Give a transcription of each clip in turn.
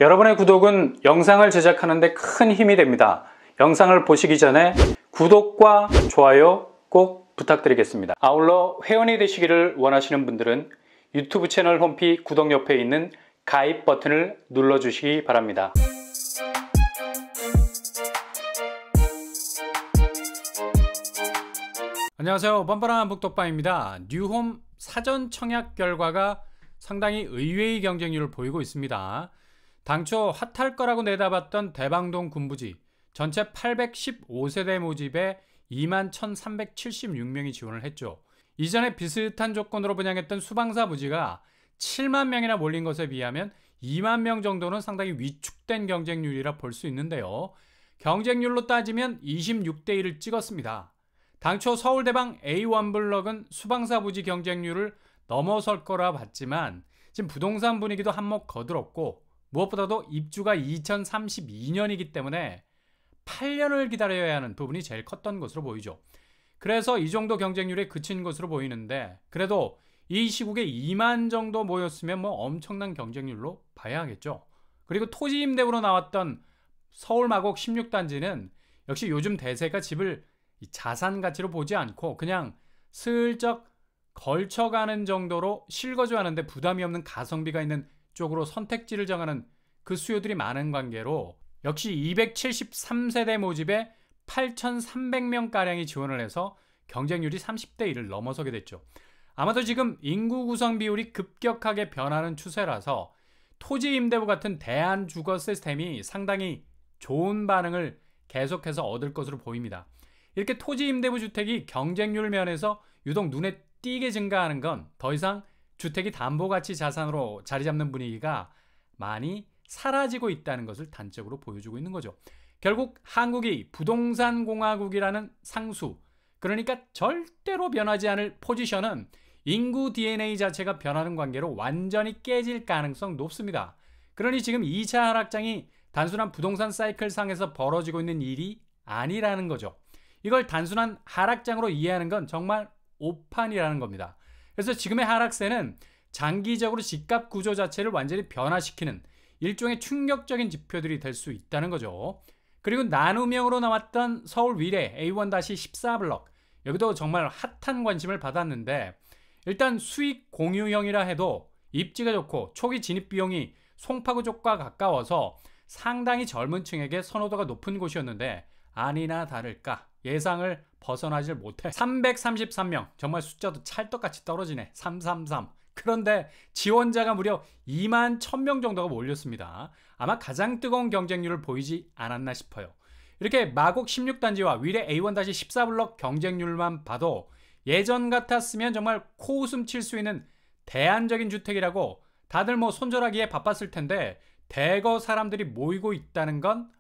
여러분의 구독은 영상을 제작하는 데 큰 힘이 됩니다. 영상을 보시기 전에 구독과 좋아요 꼭 부탁드리겠습니다. 아울러 회원이 되시기를 원하시는 분들은 유튜브 채널 홈피 구독 옆에 있는 가입 버튼을 눌러주시기 바랍니다. 안녕하세요. 뻔뻔한 북독방입니다. 뉴홈 사전 청약 결과가 상당히 의외의 경쟁률을 보이고 있습니다. 당초 핫할 거라고 내다봤던 대방동 군부지 전체 815세대 모집에 21,376명이 지원을 했죠. 이전에 비슷한 조건으로 분양했던 수방사 부지가 7만 명이나 몰린 것에 비하면 2만 명 정도는 상당히 위축된 경쟁률이라 볼 수 있는데요. 경쟁률로 따지면 26대 1을 찍었습니다. 당초 서울대방 A1블럭은 수방사 부지 경쟁률을 넘어설 거라 봤지만 지금 부동산 분위기도 한몫 거들었고 무엇보다도 입주가 2032년이기 때문에 8년을 기다려야 하는 부분이 제일 컸던 것으로 보이죠. 그래서 이 정도 경쟁률에 그친 것으로 보이는데 그래도 이 시국에 2만 정도 모였으면 뭐 엄청난 경쟁률로 봐야 하겠죠. 그리고 토지 임대부로 나왔던 서울 마곡 16단지는 역시 요즘 대세가 집을 자산 가치로 보지 않고 그냥 슬쩍 걸쳐가는 정도로 실거주하는데 부담이 없는 가성비가 있는 쪽으로 선택지를 정하는 그 수요들이 많은 관계로 역시 273세대 모집에 8,300명가량이 지원을 해서 경쟁률이 30대 1을 넘어서게 됐죠. 아마도 지금 인구 구성 비율이 급격하게 변하는 추세라서 토지 임대부 같은 대안 주거 시스템이 상당히 좋은 반응을 계속해서 얻을 것으로 보입니다. 이렇게 토지 임대부 주택이 경쟁률 면에서 유독 눈에 띄게 증가하는 건 더 이상 주택이 담보가치 자산으로 자리 잡는 분위기가 많이 사라지고 있다는 것을 단적으로 보여주고 있는 거죠. 결국 한국이 부동산 공화국이라는 상수, 그러니까 절대로 변하지 않을 포지션은 인구 DNA 자체가 변하는 관계로 완전히 깨질 가능성 높습니다. 그러니 지금 2차 하락장이 단순한 부동산 사이클 상에서 벌어지고 있는 일이 아니라는 거죠. 이걸 단순한 하락장으로 이해하는 건 정말 오판이라는 겁니다. 그래서 지금의 하락세는 장기적으로 집값 구조 자체를 완전히 변화시키는 일종의 충격적인 지표들이 될 수 있다는 거죠. 그리고 나눔형으로 나왔던 서울 위례 A1-14블럭, 여기도 정말 핫한 관심을 받았는데 일단 수익 공유형이라 해도 입지가 좋고 초기 진입 비용이 송파구 쪽과 가까워서 상당히 젊은 층에게 선호도가 높은 곳이었는데 아니나 다를까 예상을 벗어나질 못해 333명, 정말 숫자도 찰떡같이 떨어지네. 333. 그런데 지원자가 무려 2만 1000명 정도가 몰렸습니다. 아마 가장 뜨거운 경쟁률을 보이지 않았나 싶어요. 이렇게 마곡 16단지와 위례 A1-14블럭 경쟁률만 봐도 예전 같았으면 정말 코웃음 칠 수 있는 대안적인 주택이라고 다들 뭐 손절하기에 바빴을 텐데 대거 사람들이 모이고 있다는 건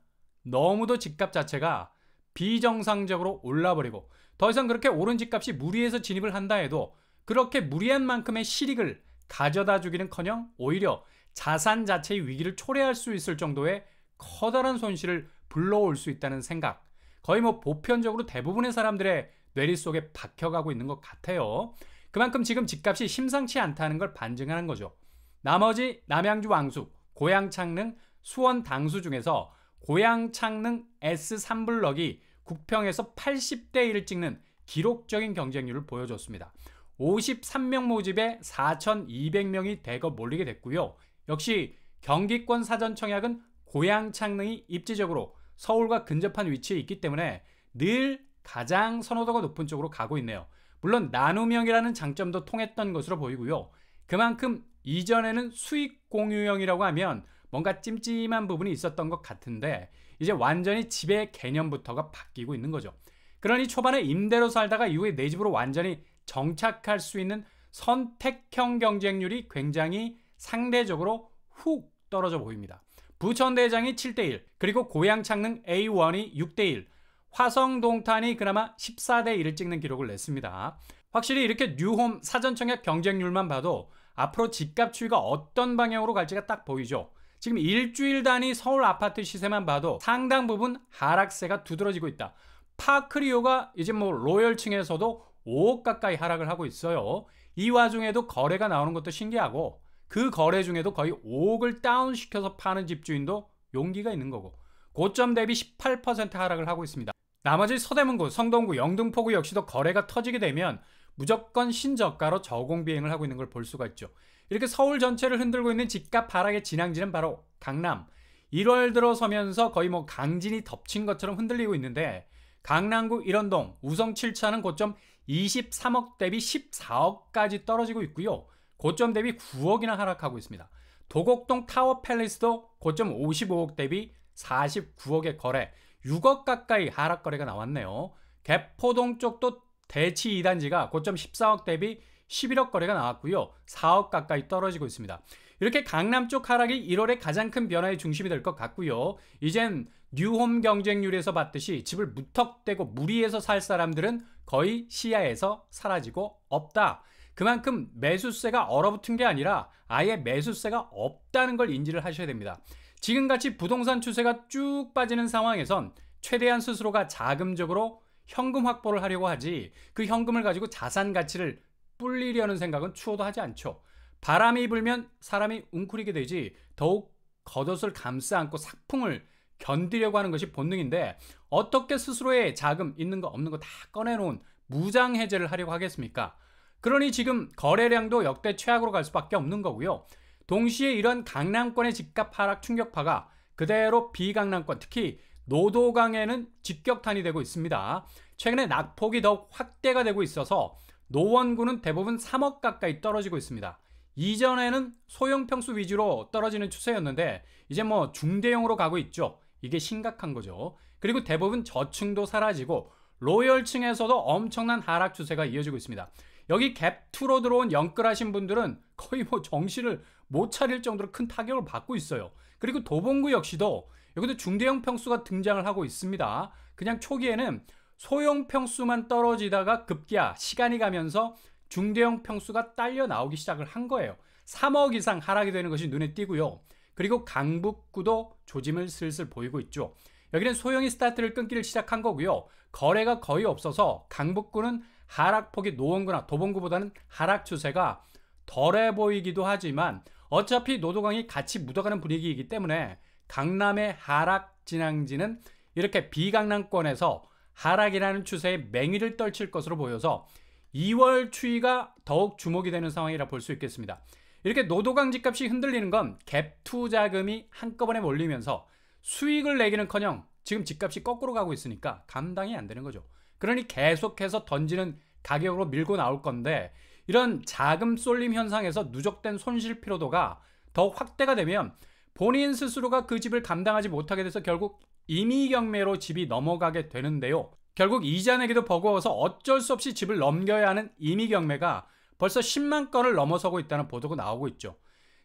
너무도 집값 자체가 비정상적으로 올라버리고 더 이상 그렇게 오른 집값이 무리해서 진입을 한다 해도 그렇게 무리한 만큼의 실익을 가져다 주기는커녕 오히려 자산 자체의 위기를 초래할 수 있을 정도의 커다란 손실을 불러올 수 있다는 생각, 거의 뭐 보편적으로 대부분의 사람들의 뇌리 속에 박혀가고 있는 것 같아요. 그만큼 지금 집값이 심상치 않다는 걸 반증하는 거죠. 나머지 남양주 왕숙, 고양 창릉, 수원 당수 중에서 고양 창릉 S3블럭이 국평에서 80대 1을 찍는 기록적인 경쟁률을 보여줬습니다. 53명 모집에 4,200명이 대거 몰리게 됐고요. 역시 경기권 사전 청약은 고양 창릉이 입지적으로 서울과 근접한 위치에 있기 때문에 늘 가장 선호도가 높은 쪽으로 가고 있네요. 물론 나눔형이라는 장점도 통했던 것으로 보이고요. 그만큼 이전에는 수익 공유형이라고 하면 뭔가 찜찜한 부분이 있었던 것 같은데 이제 완전히 집의 개념부터가 바뀌고 있는 거죠. 그러니 초반에 임대로 살다가 이후에 내 집으로 완전히 정착할 수 있는 선택형 경쟁률이 굉장히 상대적으로 훅 떨어져 보입니다. 부천대장이 7대1, 그리고 고양창릉 A1이 6대1, 화성동탄이 그나마 14대1을 찍는 기록을 냈습니다. 확실히 이렇게 뉴홈 사전청약 경쟁률만 봐도 앞으로 집값 추이가 어떤 방향으로 갈지가 딱 보이죠. 지금 일주일 단위 서울 아파트 시세만 봐도 상당 부분 하락세가 두드러지고 있다. 파크리오가 이제 뭐 로열층에서도 5억 가까이 하락을 하고 있어요. 이 와중에도 거래가 나오는 것도 신기하고 그 거래 중에도 거의 5억을 다운시켜서 파는 집주인도 용기가 있는 거고, 고점 대비 18% 하락을 하고 있습니다. 나머지 서대문구, 성동구, 영등포구 역시도 거래가 터지게 되면 무조건 신저가로 저공 비행을 하고 있는 걸 볼 수가 있죠. 이렇게 서울 전체를 흔들고 있는 집값 하락의 진앙지는 바로 강남. 1월 들어서면서 거의 강진이 덮친 것처럼 흔들리고 있는데, 강남구 일원동, 우성 7차는 고점 23억 대비 14억까지 떨어지고 있고요. 고점 대비 9억이나 하락하고 있습니다. 도곡동 타워 팰리스도 고점 55억 대비 49억의 거래, 6억 가까이 하락 거래가 나왔네요. 개포동 쪽도 대치 2단지가 고점 14억 대비 11억 거래가 나왔고요. 4억 가까이 떨어지고 있습니다. 이렇게 강남 쪽 하락이 1월의 가장 큰 변화의 중심이 될 것 같고요. 이젠 뉴홈 경쟁률에서 봤듯이 집을 무턱대고 무리해서 살 사람들은 거의 시야에서 사라지고 없다. 그만큼 매수세가 얼어붙은 게 아니라 아예 매수세가 없다는 걸 인지를 하셔야 됩니다. 지금같이 부동산 추세가 쭉 빠지는 상황에선 최대한 스스로가 자금적으로 현금 확보를 하려고 하지, 그 현금을 가지고 자산 가치를 불리려는 생각은 추호도 하지 않죠. 바람이 불면 사람이 웅크리게 되지, 더욱 겉옷을 감싸 안고 삭풍을 견디려고 하는 것이 본능인데, 어떻게 스스로의 자금 있는 거 없는 거 다 꺼내놓은 무장해제를 하려고 하겠습니까? 그러니 지금 거래량도 역대 최악으로 갈 수밖에 없는 거고요. 동시에 이런 강남권의 집값 하락 충격파가 그대로 비강남권, 특히 노도강에는 직격탄이 되고 있습니다. 최근에 낙폭이 더욱 확대가 되고 있어서 노원구는 대부분 3억 가까이 떨어지고 있습니다. 이전에는 소형 평수 위주로 떨어지는 추세였는데 이제 중대형으로 가고 있죠. 이게 심각한 거죠. 그리고 대부분 저층도 사라지고 로열층에서도 엄청난 하락 추세가 이어지고 있습니다. 여기 갭2로 들어온 영끌하신 분들은 거의 정신을 못 차릴 정도로 큰 타격을 받고 있어요. 그리고 도봉구 역시도 여기도 중대형 평수가 등장을 하고 있습니다. 그냥 초기에는 소형 평수만 떨어지다가 급기야 시간이 가면서 중대형 평수가 딸려 나오기 시작을 한 거예요. 3억 이상 하락이 되는 것이 눈에 띄고요. 그리고 강북구도 조짐을 슬슬 보이고 있죠. 여기는 소형이 스타트를 끊기를 시작한 거고요. 거래가 거의 없어서 강북구는 하락폭이 노원구나 도봉구보다는 하락 추세가 덜해 보이기도 하지만 어차피 노도강이 같이 묻어가는 분위기이기 때문에 강남의 하락 진앙지는 이렇게 비강남권에서 하락이라는 추세에 맹위를 떨칠 것으로 보여서 2월 추이가 더욱 주목이 되는 상황이라 볼 수 있겠습니다. 이렇게 노도강 집값이 흔들리는 건 갭2 자금이 한꺼번에 몰리면서 수익을 내기는커녕 지금 집값이 거꾸로 가고 있으니까 감당이 안 되는 거죠. 그러니 계속해서 던지는 가격으로 밀고 나올 건데, 이런 자금 쏠림 현상에서 누적된 손실 피로도가 더 확대가 되면 본인 스스로가 그 집을 감당하지 못하게 돼서 결국 임의경매로 집이 넘어가게 되는데요. 결국 이자 내기도 버거워서 어쩔 수 없이 집을 넘겨야 하는 임의경매가 벌써 10만 건을 넘어서고 있다는 보도가 나오고 있죠.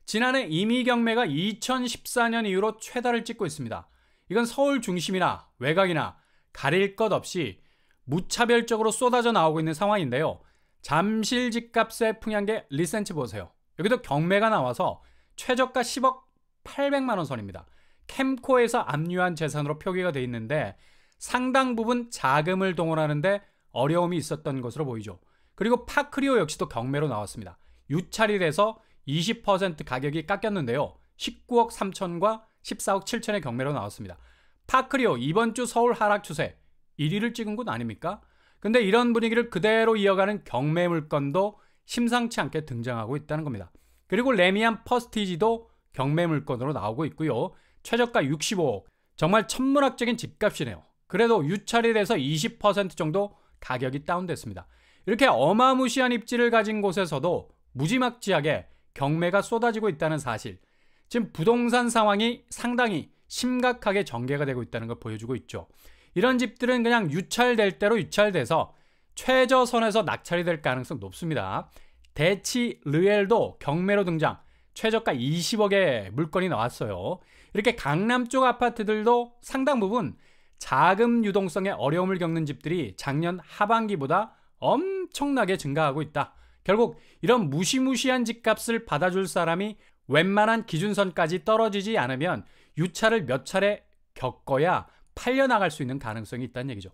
지난해 임의경매가 2014년 이후로 최다를 찍고 있습니다. 이건 서울 중심이나 외곽이나 가릴 것 없이 무차별적으로 쏟아져 나오고 있는 상황인데요. 잠실 집값의 풍향계 리센치 보세요. 여기도 경매가 나와서 최저가 10억 800만 원 선입니다. 캠코에서 압류한 재산으로 표기가 돼 있는데 상당 부분 자금을 동원하는데 어려움이 있었던 것으로 보이죠. 그리고 파크리오 역시도 경매로 나왔습니다. 유찰이 돼서 20% 가격이 깎였는데요. 19억 3천과 14억 7천의 경매로 나왔습니다. 파크리오 이번 주 서울 하락 추세 1위를 찍은 곳 아닙니까? 근데 이런 분위기를 그대로 이어가는 경매 물건도 심상치 않게 등장하고 있다는 겁니다. 그리고 레미안 퍼스티지도 경매 물건으로 나오고 있고요. 최저가 65억, 정말 천문학적인 집값이네요. 그래도 유찰이 돼서 20% 정도 가격이 다운됐습니다. 이렇게 어마무시한 입지를 가진 곳에서도 무지막지하게 경매가 쏟아지고 있다는 사실, 지금 부동산 상황이 상당히 심각하게 전개가 되고 있다는 걸 보여주고 있죠. 이런 집들은 그냥 유찰될 대로 유찰돼서 최저선에서 낙찰이 될 가능성 높습니다. 대치 르엘도 경매로 등장, 최저가 20억의 물건이 나왔어요. 이렇게 강남 쪽 아파트들도 상당 부분 자금 유동성에 어려움을 겪는 집들이 작년 하반기보다 엄청나게 증가하고 있다. 결국 이런 무시무시한 집값을 받아줄 사람이 웬만한 기준선까지 떨어지지 않으면 유찰을 몇 차례 겪어야 팔려나갈 수 있는 가능성이 있다는 얘기죠.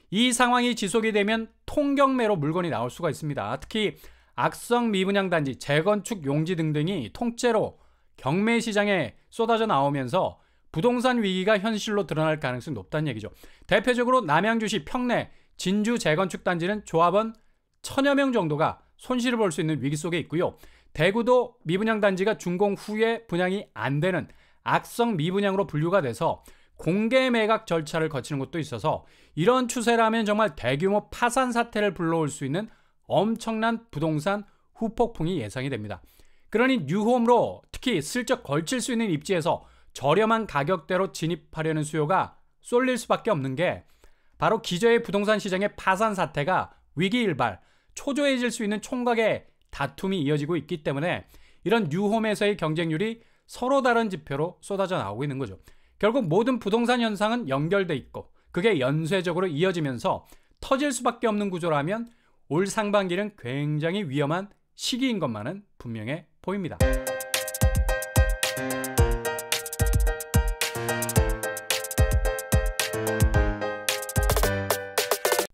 이 상황이 지속이 되면 통경매로 물건이 나올 수가 있습니다. 특히 악성 미분양 단지, 재건축 용지 등등이 통째로 경매 시장에 쏟아져 나오면서 부동산 위기가 현실로 드러날 가능성이 높다는 얘기죠. 대표적으로 남양주시 평내 진주 재건축 단지는 조합원 1000여 명 정도가 손실을 볼 수 있는 위기 속에 있고요. 대구도 미분양 단지가 준공 후에 분양이 안 되는 악성 미분양으로 분류가 돼서 공개 매각 절차를 거치는 곳도 있어서 이런 추세라면 정말 대규모 파산 사태를 불러올 수 있는 엄청난 부동산 후폭풍이 예상이 됩니다. 그러니 뉴홈으로 특히 슬쩍 걸칠 수 있는 입지에서 저렴한 가격대로 진입하려는 수요가 쏠릴 수밖에 없는 게 바로 기저의 부동산 시장의 파산 사태가 위기일발, 초조해질 수 있는 총각의 다툼이 이어지고 있기 때문에 이런 뉴홈에서의 경쟁률이 서로 다른 지표로 쏟아져 나오고 있는 거죠. 결국 모든 부동산 현상은 연결돼 있고 그게 연쇄적으로 이어지면서 터질 수밖에 없는 구조라면 올 상반기는 굉장히 위험한 시기인 것만은 분명해 보입니다.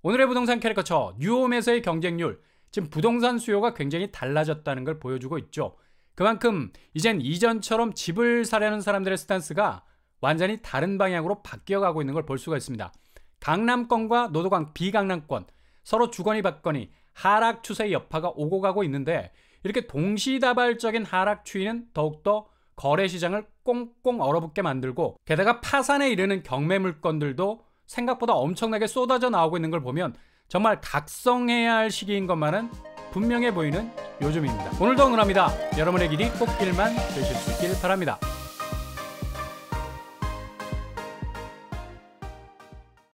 오늘의 부동산 캐리커처, 뉴홈에서의 경쟁률, 지금 부동산 수요가 굉장히 달라졌다는 걸 보여주고 있죠. 그만큼 이젠 이전처럼 집을 사려는 사람들의 스탠스가 완전히 다른 방향으로 바뀌어가고 있는 걸 볼 수가 있습니다. 강남권과 노도강 비강남권 서로 주거니 받거니 하락 추세의 여파가 오고 가고 있는데 이렇게 동시다발적인 하락 추이는 더욱더 거래 시장을 꽁꽁 얼어붙게 만들고 게다가 파산에 이르는 경매 물건들도 생각보다 엄청나게 쏟아져 나오고 있는 걸 보면 정말 각성해야 할 시기인 것만은 분명해 보이는 요즘입니다. 오늘도 응원합니다. 여러분의 길이 꽃길만 되실 수 있길 바랍니다.